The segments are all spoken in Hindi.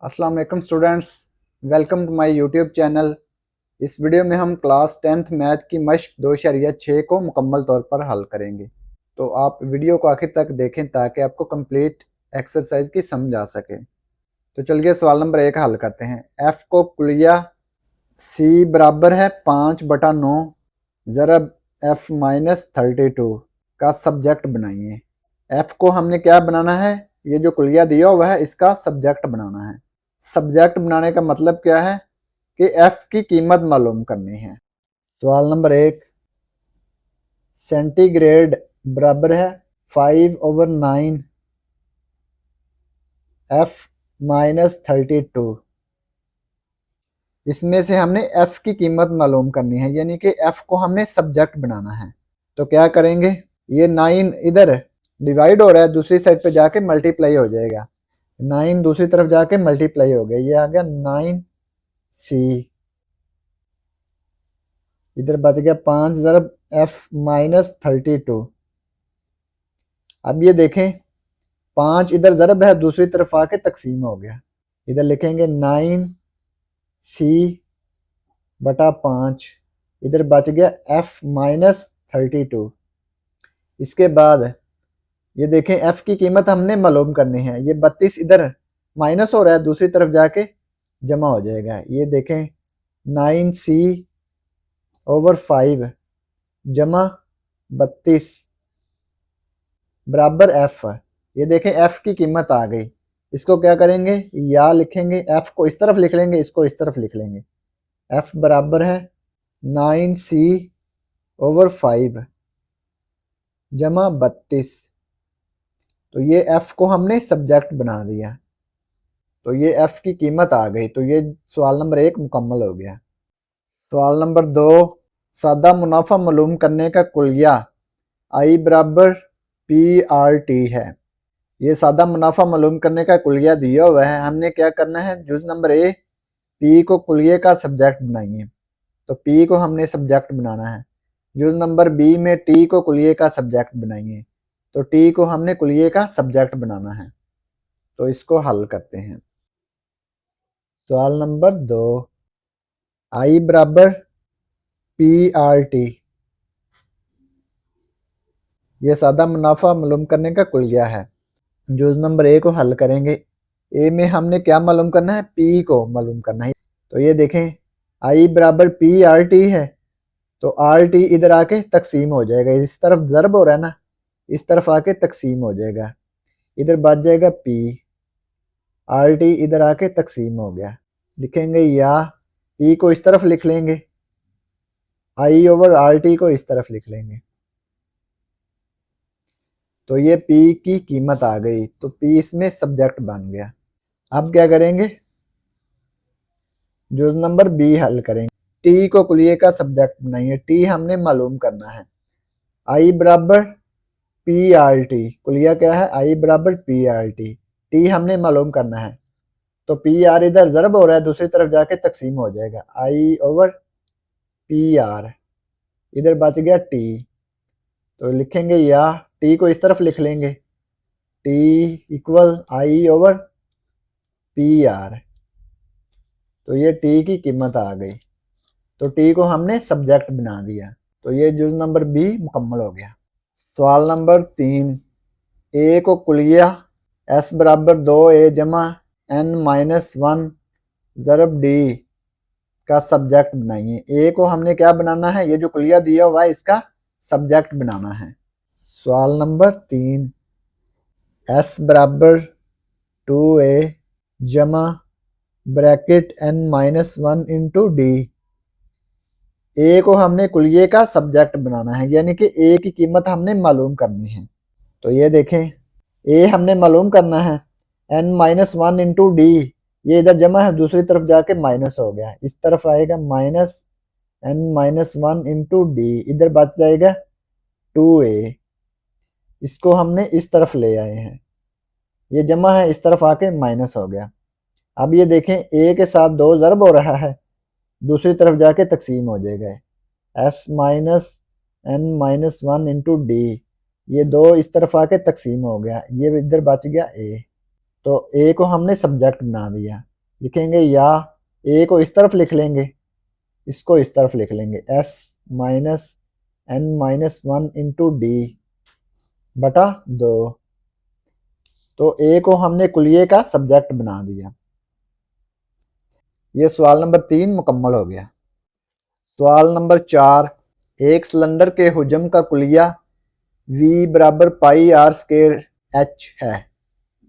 अस्सलाम वालेकुम students, welcome to my YouTube channel. इस वीडियो में हम क्लास 10th मैथ की मश्क 2.6 को मुकम्मल तौर पर हल करेंगे। तो आप वीडियो को आखिर तक देखें ताकि आपको कंप्लीट एक्सरसाइज की समझ आ सके। तो चलिए सवाल नंबर 1 हल करते हैं। एफ को कुलिया सी बराबर है 5/9 ज़रब एफ माइनस 32 का सब्जेक्ट बनाइए। एफ को हमने क्या बनाना है, ये जो कुलिया दिया हुआ है इसका सब्जेक्ट बनाना है। सब्जेक्ट बनाने का मतलब क्या है कि एफ की कीमत मालूम करनी है। सवाल नंबर 1, सेंटीग्रेड बराबर है 5/9 एफ माइनस 32। इसमें से हमने एफ की कीमत मालूम करनी है, यानी कि एफ को हमने सब्जेक्ट बनाना है। तो क्या करेंगे, ये 9 इधर डिवाइड हो रहा है, दूसरी साइड पे जाके मल्टीप्लाई हो जाएगा। 9 दूसरी तरफ जाके मल्टीप्लाई हो गया, ये आ गया 9c। इधर बच गया 5 ज़रब एफ माइनस 32। अब ये देखें 5 इधर ज़रब है, दूसरी तरफ आके तकसीम हो गया। इधर लिखेंगे 9c बटा 5। इधर बच गया एफ माइनस 32। इसके बाद ये देखें एफ की कीमत हमने मालूम करनी है। ये 32 इधर माइनस हो रहा है, दूसरी तरफ जाके जमा हो जाएगा। ये देखें 9c/5 जमा 32 बराबर एफ। ये देखें एफ की कीमत आ गई। इसको क्या करेंगे, या लिखेंगे एफ को इस तरफ लिख लेंगे, इसको इस तरफ लिख लेंगे। एफ बराबर है 9c/5 जमा 32। तो ये एफ को हमने सब्जेक्ट बना दिया, तो ये एफ की कीमत आ गई। तो ये सवाल नंबर 1 मुकम्मल हो गया। सवाल नंबर 2, सादा मुनाफा मालूम करने का कुलिया आई बराबर PRT है। ये सादा मुनाफा मालूम करने का कुलिया दिया हुआ है। हमने क्या करना है, जुज नंबर ए पी को कुलिये का सब्जेक्ट बनाइए। तो पी को हमने सब्जेक्ट बनाना है। जुज नंबर बी में टी को कुलिये का सब्जेक्ट बनाइए। तो टी को हमने कुलिये का सब्जेक्ट बनाना है। तो इसको हल करते हैं। सवाल नंबर 2, आई बराबर PRT, ये सादा मुनाफा मालूम करने का कुलिया है। जुज नंबर ए को हल करेंगे। ए में हमने क्या मालूम करना है, पी को मालूम करना है। तो ये देखें आई बराबर PRT है, तो RT इधर आके तकसीम हो जाएगा। इस तरफ ज़रब हो रहा है ना, इस तरफ आके तकसीम हो जाएगा। इधर बच जाएगा P, RT इधर आके तकसीम हो गया। लिखेंगे या P को इस तरफ लिख लेंगे, I/RT को इस तरफ लिख लेंगे। तो ये P की कीमत आ गई, तो P इसमें सब्जेक्ट बन गया। अब क्या करेंगे, जो नंबर बी हल करेंगे। टी को कुलिये का सब्जेक्ट बनाइए। टी हमने मालूम करना है। आई बराबर PRT, कुलिया क्या है, आई बराबर PRT। टी हमने मालूम करना है। तो PR इधर ज़रब हो रहा है, दूसरी तरफ जाके तकसीम हो जाएगा। I/PR, इधर बच गया T। तो लिखेंगे या T को इस तरफ लिख लेंगे, T इक्वल I/PR। तो ये T की कीमत आ गई, तो T को हमने सब्जेक्ट बना दिया। तो ये जुज नंबर बी मुकम्मल हो गया। सवाल नंबर 3, ए को कुलिया S बराबर 2A जमा N-1 ज़रब D का सब्जेक्ट बनाइए। ए को हमने क्या बनाना है, ये जो कुलिया दिया हुआ है इसका सब्जेक्ट बनाना है। सवाल नंबर 3, S बराबर 2A जमा ब्रैकेट N-1 इंटू D। ए को हमने कुलिये का सब्जेक्ट बनाना है, यानी कि ए की कीमत हमने मालूम करनी है। तो ये देखें ए हमने मालूम करना है, N-1 इंटू डी, ये इधर जमा है, दूसरी तरफ जाके माइनस हो गया। इस तरफ आएगा माइनस N-1 इंटू डी, इधर बच जाएगा 2A। इसको हमने इस तरफ ले आए हैं, ये जमा है, इस तरफ आके माइनस हो गया। अब ये देखें ए के साथ 2 ज़रब हो रहा है, दूसरी तरफ जाके तकसीम हो जाएगा। S-N-1 इंटू डी, ये 2 इस तरफ आके तकसीम हो गया, ये इधर बच गया ए। तो ए को हमने सब्जेक्ट बना दिया, लिखेंगे या ए को इस तरफ लिख लेंगे, इसको इस तरफ लिख लेंगे s minus n minus 1 into D बटा 2। तो ए को हमने कुलिये का सब्जेक्ट बना दिया। ये सवाल नंबर 3 मुकम्मल हो गया। सवाल नंबर 4, एक सिलेंडर के हुजम का कुलिया v बराबर पाई आर स्क्वायर h है,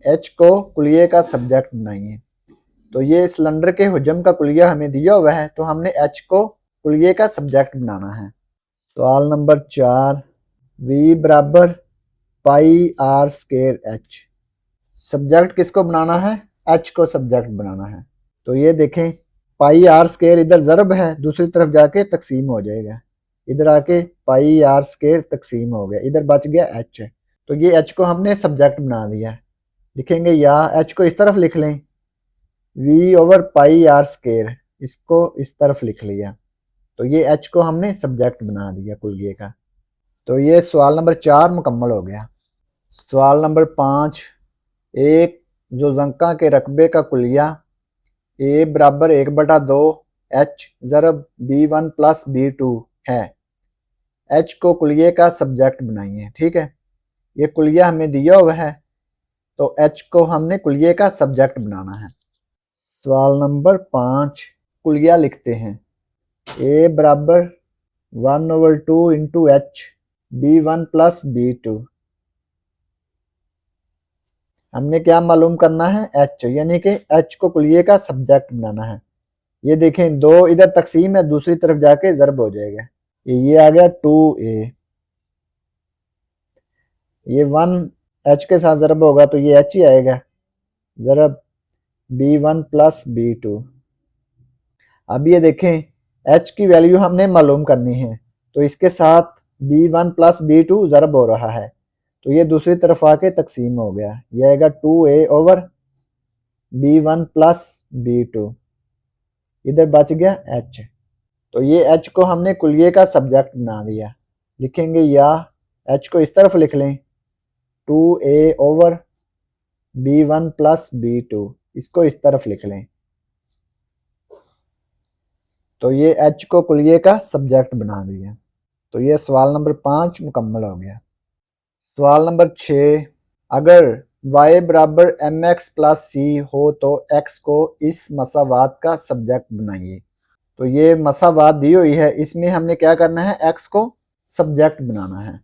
h को कुलिये का सब्जेक्ट बनाइए। तो ये सिलेंडर के हुजम का कुलिया हमें दिया हुआ है, तो हमने h को कुलिये का सब्जेक्ट बनाना है। सवाल नंबर 4, v बराबर पाई आर स्क्वायर h, सब्जेक्ट किसको बनाना है, h को सब्जेक्ट बनाना है। तो ये देखें पाई आर स्क्वायर इधर ज़रब है, दूसरी तरफ जाके तकसीम हो जाएगा, इधर आके पाई आर स्क्वायर तकसीम हो गया, इधर बच गया h। तो ये h को हमने सब्जेक्ट बना दिया, लिखेंगे या h को इस तरफ लिख लें, v over pi R square, इसको इस तरफ लिख लिया। तो ये h को हमने सब्जेक्ट बना दिया कुलिये का। तो ये सवाल नंबर 4 मुकम्मल हो गया। सवाल नंबर 5, एक जोजंका के रकबे का कुलिया a बराबर 1/2 h ज़रब b1 प्लस b2 है, h को कुलिये का सब्जेक्ट बनाइए। ठीक है, ये कुलिया हमें दिया हुआ है, तो h को हमने कुलिये का सब्जेक्ट बनाना है। सवाल नंबर 5, कुलिया लिखते हैं a बराबर 1/2 into h b1 plus b2। हमने क्या मालूम करना है, h, यानी कि h को कुलिये का सब्जेक्ट बनाना है। ये देखें 2 इधर तकसीम है, दूसरी तरफ जाके ज़रब हो जाएगा, ये आ गया 2a, ये 1 h के साथ ज़रब होगा तो ये h ही आएगा, ज़रब b1 प्लस b2। अब ये देखें h की वैल्यू हमने मालूम करनी है, तो इसके साथ b1 प्लस b2 ज़रब हो रहा है, तो ये दूसरी तरफ आके तकसीम हो गया, ये आएगा 2a over b1 plus b2, इधर बच गया h। तो ये h को हमने कुलिये का सब्जेक्ट बना दिया, लिखेंगे या h को इस तरफ लिख लें, 2a over b1 plus b2, इसको इस तरफ लिख लें। तो ये h को कुलिये का सब्जेक्ट बना दिया। तो ये सवाल नंबर 5 मुकम्मल हो गया। सवाल नंबर 6, अगर y बराबर mx प्लस सी हो तो x को इस मसावात का सब्जेक्ट बनाइए। तो ये मसावात दी हुई है, इसमें हमने क्या करना है, x को सब्जेक्ट बनाना है,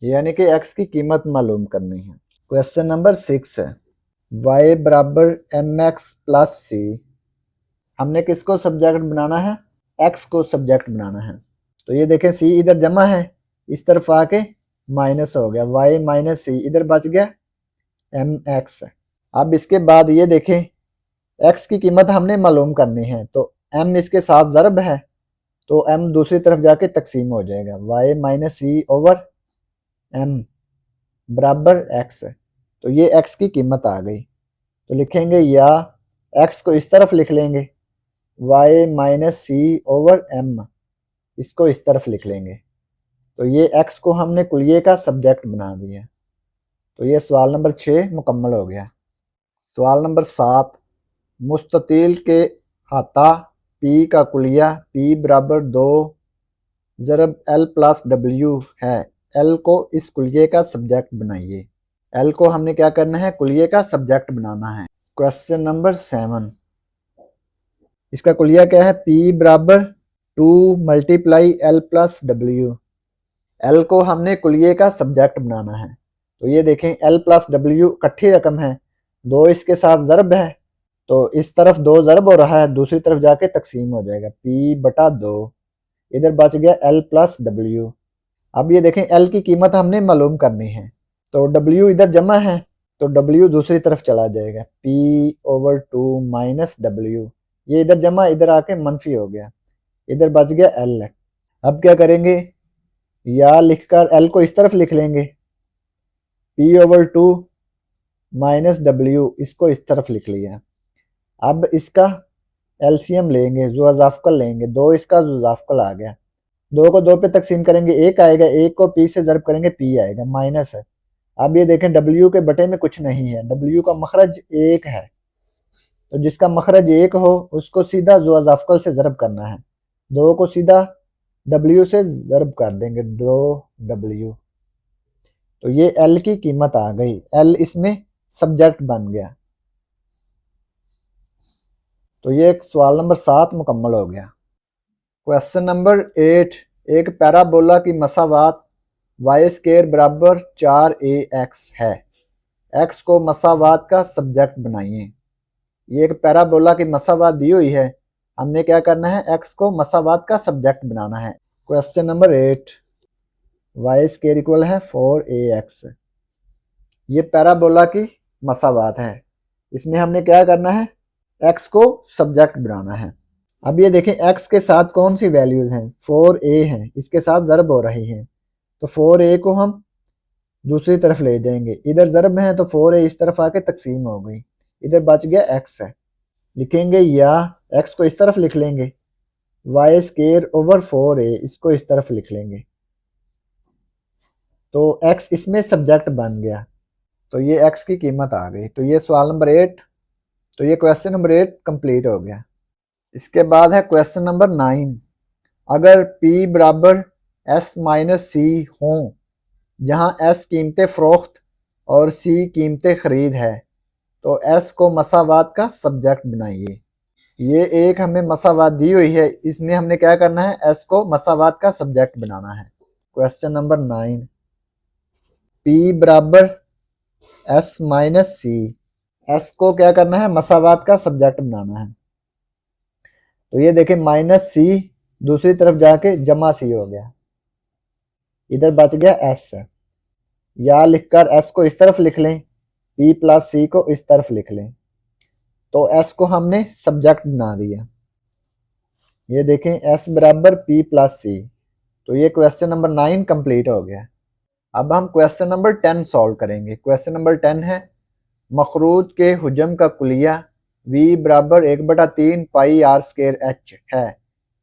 यानी कि x की कीमत मालूम करनी है। क्वेश्चन नंबर 6 है, y बराबर mx प्लस सी, हमने किसको सब्जेक्ट बनाना है, x को सब्जेक्ट बनाना है। तो ये देखें c इधर जमा है, इस तरफ आके माइनस हो गया, y माइनस सी, इधर बच गया mx। अब इसके बाद ये देखें x की कीमत हमने मालूम करनी है, तो m इसके साथ ज़रब है, तो m दूसरी तरफ जाके तकसीम हो जाएगा, y माइनस सी ओवर m बराबर x। तो ये x की कीमत आ गई, तो लिखेंगे या x को इस तरफ लिख लेंगे, y माइनस सी ओवर m, इसको इस तरफ लिख लेंगे। तो ये x को हमने कुलिये का सब्जेक्ट बना दिया। तो ये सवाल नंबर 6 मुकम्मल हो गया। सवाल नंबर 7, मुस्ततील के हाथा p का कुलिया p बराबर 2 ज़रब l प्लस w है, l को इस कुलिये का सब्जेक्ट बनाइए। l को हमने क्या करना है, कुलिये का सब्जेक्ट बनाना है। क्वेश्चन नंबर 7, इसका कुलिया क्या है, p बराबर 2 multiply l plus w, l को हमने कुलिये का सब्जेक्ट बनाना है। तो ये देखें l प्लस w इकट्ठी रकम है, 2 इसके साथ ज़रब है, तो इस तरफ 2 ज़रब हो रहा है, दूसरी तरफ जाके तकसीम हो जाएगा, p बटा 2, इधर बच गया l प्लस w। अब ये देखें l की कीमत हमने मालूम करनी है, तो w इधर जमा है, तो w दूसरी तरफ चला जाएगा, p ओवर 2 माइनस w, ये इधर जमा इधर आके मनफी हो गया, इधर बच गया l। अब क्या करेंगे, या लिखकर l को इस तरफ लिख लेंगे, p ओवर 2 माइनस w, इसको इस तरफ लिख लिया। अब इसका एलसीएम लेंगे, जुज़ाफ़कल लेंगे, 2 इसका जुज़ाफ़कल आ गया, 2 को 2 पे तकसीम करेंगे 1 आएगा, 1 को p से ज़रब करेंगे p आएगा, माइनस है। अब ये देखें W के बटे में कुछ नहीं है, W का मखरज 1 है, तो जिसका मखरज 1 हो उसको सीधा ज़ुअज़ाफ़कल से ज़रब करना है। 2 को सीधा W से ज़रब कर देंगे, 2W। तो ये L की कीमत आ गई, L इसमें सब्जेक्ट बन गया। तो ये सवाल नंबर 7 मुकम्मल हो गया। क्वेश्चन नंबर 8, एक पैराबोला की मसावात y² बराबर 4ax है, x को मसावात का सब्जेक्ट बनाइए। ये एक पैराबोला की मसावात दी हुई है, हमने क्या करना है, x को मसावात का सब्जेक्ट बनाना है। क्वेश्चन नंबर 8, y² इक्वल है 4ax। ये पैराबोला की मसावात है, इसमें हमने क्या करना है, x को सब्जेक्ट बनाना है। अब ये देखें x के साथ कौन सी वैल्यूज हैं, 4a हैं, इसके साथ ज़रब हो रही हैं, तो 4a को हम दूसरी तरफ ले जाएंगे, इधर ज़रब है तो 4a इस तरफ आके तकसीम हो गई, इधर बच गया x है, लिखेंगे या x को इस तरफ लिख लेंगे, y² ओवर 4a इसको इस तरफ लिख लेंगे, तो x इसमें सब्जेक्ट बन गया, तो ये x की कीमत आ गई। तो ये सवाल नंबर 8, तो ये क्वेश्चन नंबर 8 कंप्लीट हो गया। इसके बाद है क्वेश्चन नंबर 9, अगर P बराबर S माइनस C हों, जहां S कीमतें फ़रोख्त और C कीमतें ख़रीद है, तो S को मसावात का सब्जेक्ट बनाइए। ये एक हमें मसावात दी हुई है, इसमें हमने क्या करना है, S को मसावात का सब्जेक्ट बनाना है। क्वेश्चन नंबर 9, P बराबर S माइनस C, S को क्या करना है, मसावात का सब्जेक्ट बनाना है। तो ये देखें माइनस C दूसरी तरफ जाके जमा C हो गया, इधर बच गया S। या लिखकर S को इस तरफ लिख लें, P प्लस C को इस तरफ लिख लें, तो S को हमने सब्जेक्ट बना दिया। ये देखें S बराबर P प्लस C। तो ये क्वेश्चन नंबर 9 कंप्लीट हो गया। अब हम क्वेश्चन नंबर 10 सॉल्व करेंगे। क्वेश्चन नंबर 10 है, मखरूज के हुजम का कुलिया V बराबर 1/3 पाई r² h है,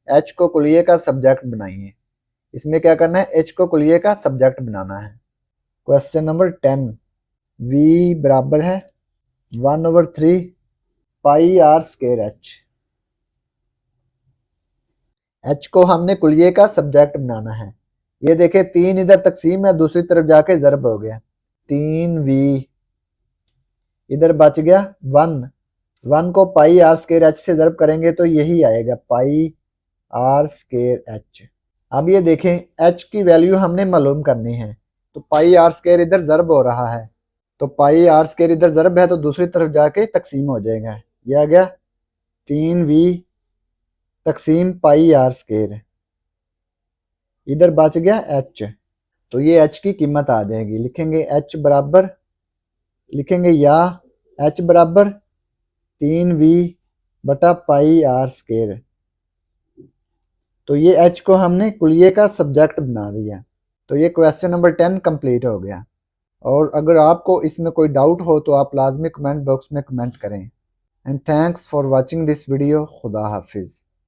h को कुलिये का सब्जेक्ट बनाइए। इसमें क्या करना है, h को कुलिये का सब्जेक्ट बनाना है। क्वेश्चन नंबर 10, V बराबर है 1/3 पाई r² h, h को हमने कुलिये का सब्जेक्ट बनाना है। ये देखे 3 इधर तकसीम है, दूसरी तरफ जाके ज़रब हो गया, 3v, इधर बच गया 1 को पाई r² h से ज़रब करेंगे तो यही आएगा, पाई r² h। अब ये देखें h की वैल्यू हमने मालूम करनी है, तो पाई r² इधर ज़रब हो रहा है, तो पाई r² इधर ज़रब है तो दूसरी तरफ जाके तकसीम हो जाएगा, यह आ गया 3v तकसीम पाई r², इधर बच गया h, तो ये h की कीमत आ जाएगी। लिखेंगे h बराबर, लिखेंगे या h बराबर 3v बटा पाई r²। तो ये h को हमने कुलिये का सब्जेक्ट बना दिया। तो ये क्वेश्चन नंबर 10 कंप्लीट हो गया। और अगर आपको इसमें कोई डाउट हो तो आप लाजमी कमेंट बॉक्स में कमेंट करें। And thanks for watching this video. खुदा हाफिज़।